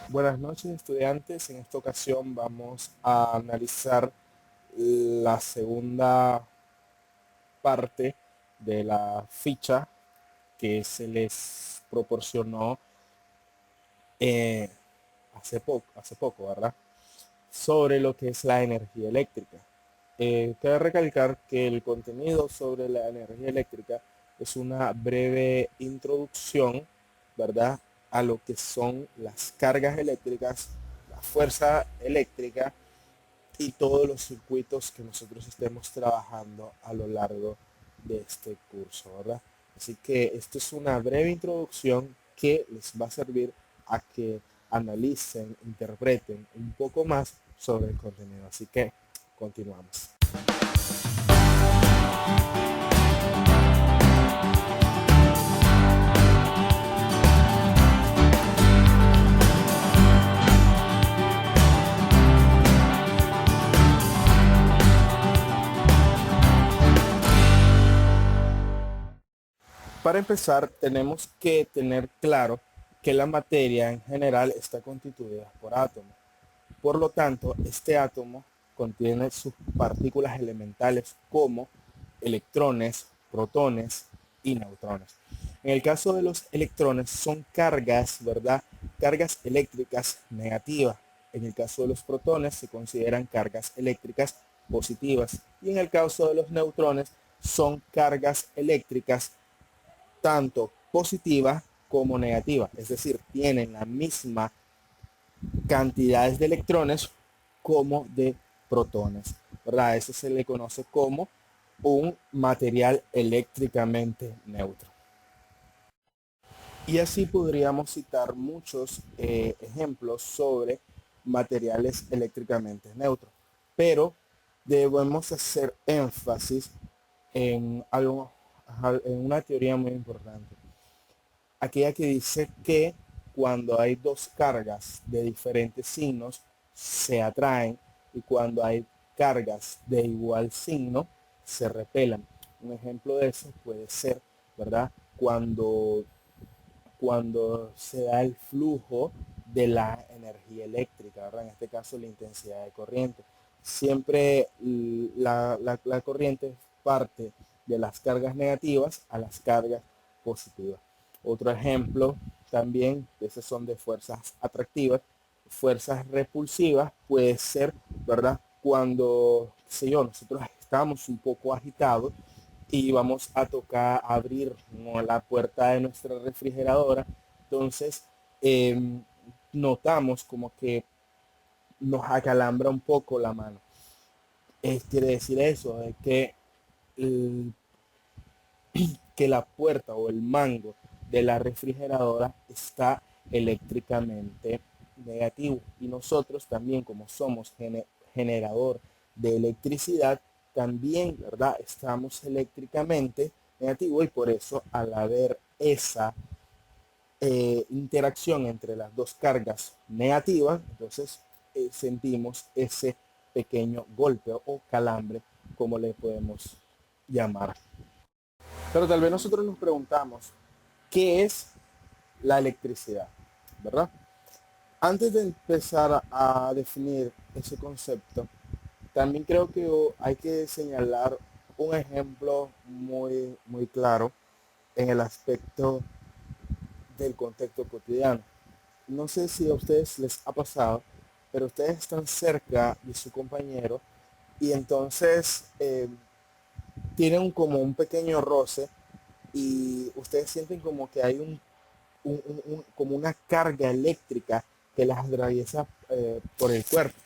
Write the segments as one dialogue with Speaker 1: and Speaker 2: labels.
Speaker 1: Buenas noches, estudiantes. En esta ocasión vamos a analizar la segunda parte de la ficha que se les proporcionó eh, hace poco, ¿verdad? Sobre lo que es la energía eléctrica. Cabe recalcar que el contenido sobre la energía eléctrica es una breve introducción, ¿verdad? A lo que son las cargas eléctricas, la fuerza eléctrica y todos los circuitos que nosotros estemos trabajando a lo largo de este curso, ¿verdad? Así que esto es una breve introducción que les va a servir a que analicen, interpreten un poco más sobre el contenido. Así que continuamos. Para empezar, tenemos que tener claro que la materia en general está constituida por átomos. Por lo tanto, este átomo contiene sus partículas elementales como electrones, protones y neutrones. En el caso de los electrones son cargas, ¿verdad? Cargas eléctricas negativas. En el caso de los protones se consideran cargas eléctricas positivas. Y en el caso de los neutrones son cargas eléctricas tanto positivas como negativas. Es decir, tienen la misma cantidades de electrones como de protones, ¿verdad? Eso se le conoce como un material eléctricamente neutro. Y así podríamos citar muchos ejemplos sobre materiales eléctricamente neutros. Pero debemos hacer énfasis en algo, en una teoría muy importante. Aquella que dice que cuando hay dos cargas de diferentes signos se atraen y cuando hay cargas de igual signo se repelan. Un ejemplo de eso puede ser, ¿verdad? Cuando se da el flujo de la energía eléctrica, ¿verdad? En este caso la intensidad de corriente. Siempre la corriente parte de las cargas negativas a las cargas positivas. Otro ejemplo también, esos son de fuerzas atractivas, fuerzas repulsivas, puede ser, ¿verdad? Cuando, qué sé yo, nosotros estamos un poco agitados y vamos a tocar abrir, ¿no?, la puerta de nuestra refrigeradora. Entonces, eh, notamos como que nos acalambra un poco la mano. Quiere decir eso, de que la puerta o el mango de la refrigeradora está eléctricamente negativo. Y nosotros también, como somos generador de electricidad, también, ¿verdad? Estamos eléctricamente negativo y por eso al haber esa interacción entre las dos cargas negativas, entonces sentimos ese pequeño golpe o calambre, como le podemos llamar. Pero tal vez nosotros nos preguntamos, ¿qué es la electricidad? ¿Verdad? Antes de empezar a definir ese concepto, también creo que hay que señalar un ejemplo muy, muy claro en el aspecto del contexto cotidiano. No sé si a ustedes les ha pasado, pero ustedes están cerca de su compañero y entonces tienen como un pequeño roce y ustedes sienten como que hay como una carga eléctrica que las atraviesa por el cuerpo.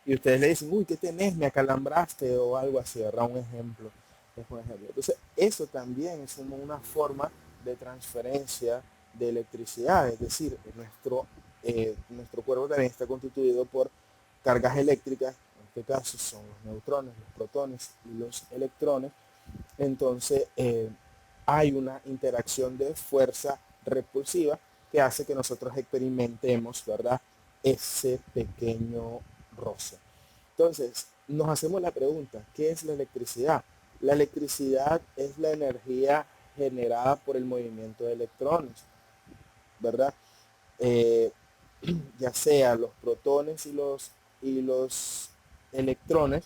Speaker 1: Y ustedes le dicen, uy, ¿qué tenés? Me acalambraste o algo así, ¿verdad? Un ejemplo. Es un ejemplo. Entonces, eso también es como una forma de transferencia de electricidad. Es decir, nuestro cuerpo también está constituido por cargas eléctricas. En este caso son los neutrones, los protones y los electrones. Entonces, hay una interacción de fuerza repulsiva que hace que nosotros experimentemos, ¿verdad?, ese pequeño roce. Entonces, nos hacemos la pregunta, ¿qué es la electricidad? La electricidad es la energía generada por el movimiento de electrones, ¿verdad? Eh, ya sea los protones y los electrones,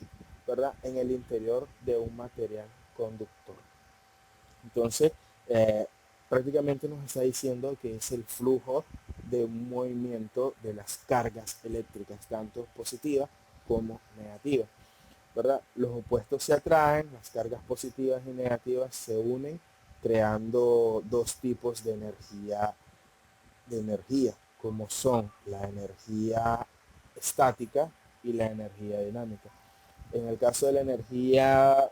Speaker 1: ¿verdad? En el interior de un material conductor. Entonces, eh, prácticamente nos está diciendo que es el flujo de un movimiento de las cargas eléctricas, tanto positivas como negativas, ¿verdad? Los opuestos se atraen, las cargas positivas y negativas se unen, creando dos tipos de energía, como son la energía estática y la energía dinámica. En el caso de la energía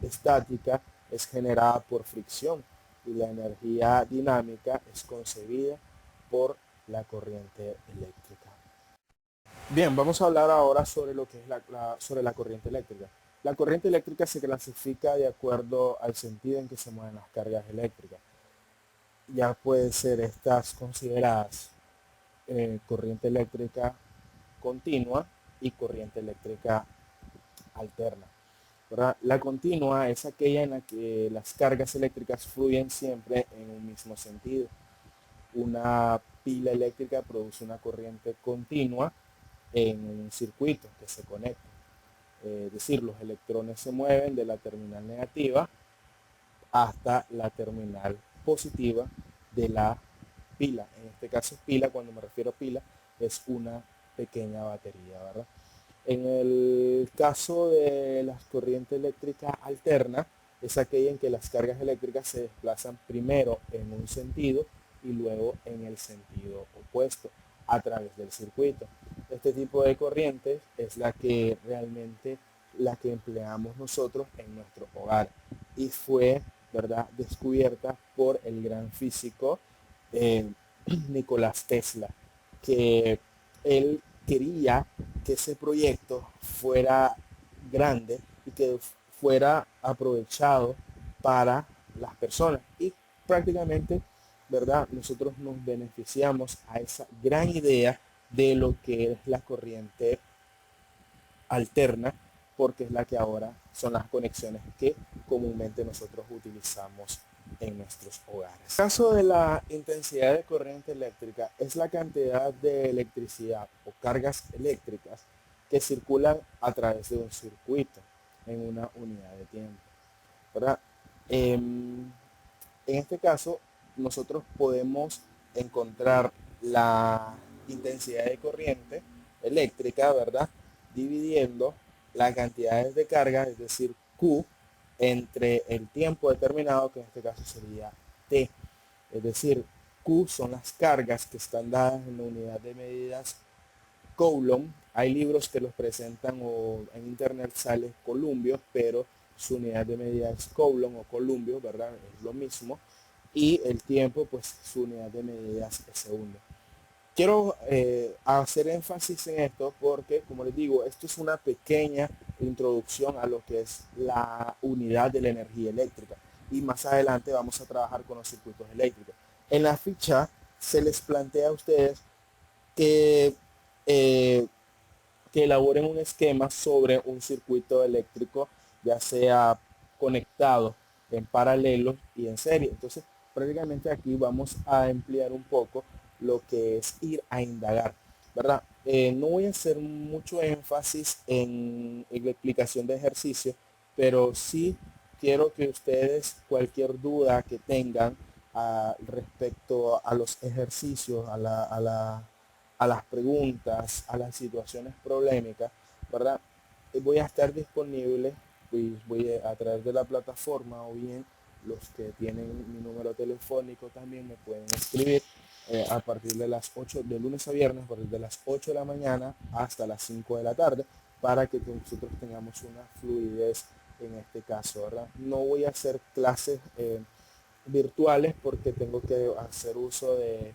Speaker 1: estática es generada por fricción y la energía dinámica es concebida por la corriente eléctrica. Bien, vamos a hablar ahora sobre lo que es sobre la corriente eléctrica. La corriente eléctrica se clasifica de acuerdo al sentido en que se mueven las cargas eléctricas. Ya pueden ser estas consideradas corriente eléctrica continua y corriente eléctrica alterna, ¿verdad? La continua es aquella en la que las cargas eléctricas fluyen siempre en un mismo sentido. Una pila eléctrica produce una corriente continua en un circuito que se conecta. Es decir, los electrones se mueven de la terminal negativa hasta la terminal positiva de la pila. En este caso pila, cuando me refiero a pila, es una pequeña batería, ¿verdad? En el caso de las corrientes eléctricas alternas, es aquella en que las cargas eléctricas se desplazan primero en un sentido y luego en el sentido opuesto a través del circuito. Este tipo de corriente es la que realmente la que empleamos nosotros en nuestro hogar y fue, ¿verdad?, descubierta por el gran físico eh, Nicolás Tesla, que él quería que ese proyecto fuera grande y que fuera aprovechado para las personas. Y prácticamente, ¿verdad? Nosotros nos beneficiamos a esa gran idea de lo que es la corriente alterna, porque es la que ahora son las conexiones que comúnmente nosotros utilizamos en nuestros hogares. En el caso de la intensidad de corriente eléctrica es la cantidad de electricidad o cargas eléctricas que circulan a través de un circuito en una unidad de tiempo, ¿verdad? En este caso, nosotros podemos encontrar la intensidad de corriente eléctrica, ¿verdad? Dividiendo las cantidades de carga, es decir, Q, entre el tiempo determinado, que en este caso sería T. Es decir, Q son las cargas que están dadas en la unidad de medidas Coulomb. Hay libros que los presentan o en internet sale Columbio, pero su unidad de medida es Coulomb o Columbio, ¿verdad? Es lo mismo. Y el tiempo, pues su unidad de medidas es segundo. Quiero hacer énfasis en esto porque, como les digo, esto es una pequeña introducción a lo que es la unidad de la energía eléctrica. Y más adelante vamos a trabajar con los circuitos eléctricos. En la ficha se les plantea a ustedes que eh, que elaboren un esquema sobre un circuito eléctrico, ya sea conectado en paralelo y en serie. Entonces, prácticamente aquí vamos a emplear un poco lo que es ir a indagar, ¿verdad? No voy a hacer mucho énfasis en la explicación de ejercicio, pero sí quiero que ustedes, cualquier duda que tengan respecto a los ejercicios, a las preguntas, a las situaciones problemáticas, ¿verdad? Voy a estar disponible, pues a través de la plataforma o bien los que tienen mi número telefónico también me pueden escribir a partir de las 8, de lunes a viernes, a partir de las 8 de la mañana hasta las 5 de la tarde, para que nosotros tengamos una fluidez en este caso, ¿verdad? No voy a hacer clases virtuales porque tengo que hacer uso de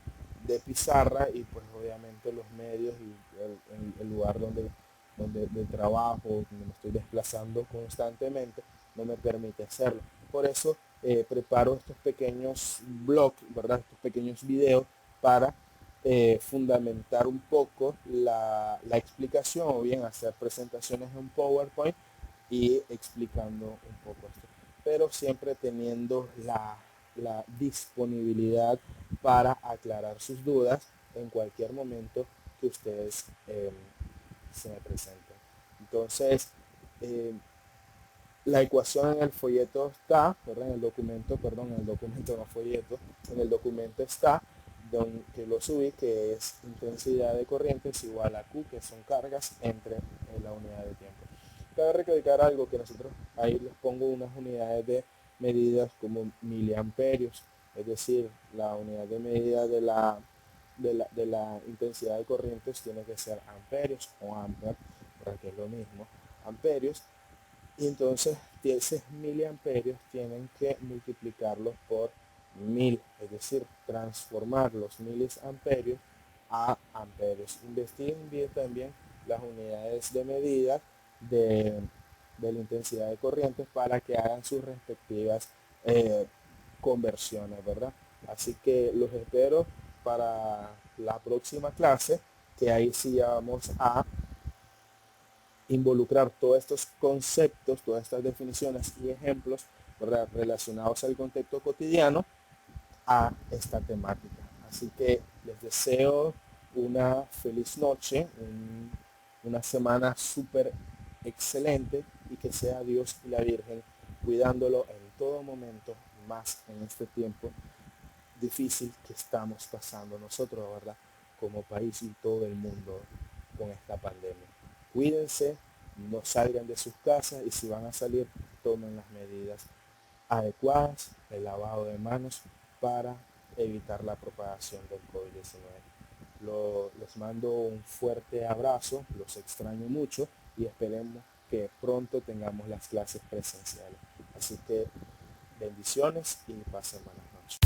Speaker 1: pizarra y pues obviamente los medios y el lugar donde de trabajo, donde me estoy desplazando constantemente, no me permite hacerlo. Por eso preparo estos pequeños blogs, ¿verdad? Estos pequeños videos para fundamentar un poco la explicación o bien hacer presentaciones en PowerPoint y explicando un poco esto. Pero siempre teniendo la disponibilidad para aclarar sus dudas en cualquier momento que ustedes se me presenten. Entonces, eh, la ecuación en el folleto está, ¿verdad? En el documento, perdón, en el documento no folleto, en el documento está, que lo subí, que es intensidad de corriente es igual a Q, que son cargas, entre la unidad de tiempo. Cabe recalcar algo que nosotros, ahí les pongo unas unidades de medidas como miliamperios, es decir, la unidad de medida de la intensidad de corrientes tiene que ser amperios o amper, que es lo mismo, amperios, y entonces esos miliamperios tienen que multiplicarlos por 1000, es decir, transformar los miliamperios a amperios. Investiguen bien también las unidades de medida de, de la intensidad de corrientes para que hagan sus respectivas conversiones, ¿verdad? Así que los espero para la próxima clase, que ahí sí ya vamos a involucrar todos estos conceptos, todas estas definiciones y ejemplos, ¿verdad?, relacionados al contexto cotidiano a esta temática. Así que les deseo una feliz noche, una semana súper excelente, y que sea Dios y la Virgen cuidándolo en todo momento, más en este tiempo difícil que estamos pasando nosotros, ¿verdad?, como país y todo el mundo con esta pandemia. Cuídense, no salgan de sus casas, y si van a salir, tomen las medidas adecuadas, el lavado de manos, para evitar la propagación del COVID-19. Les mando un fuerte abrazo, los extraño mucho y esperemos que pronto tengamos las clases presenciales. Así que bendiciones y pasen buenas noches.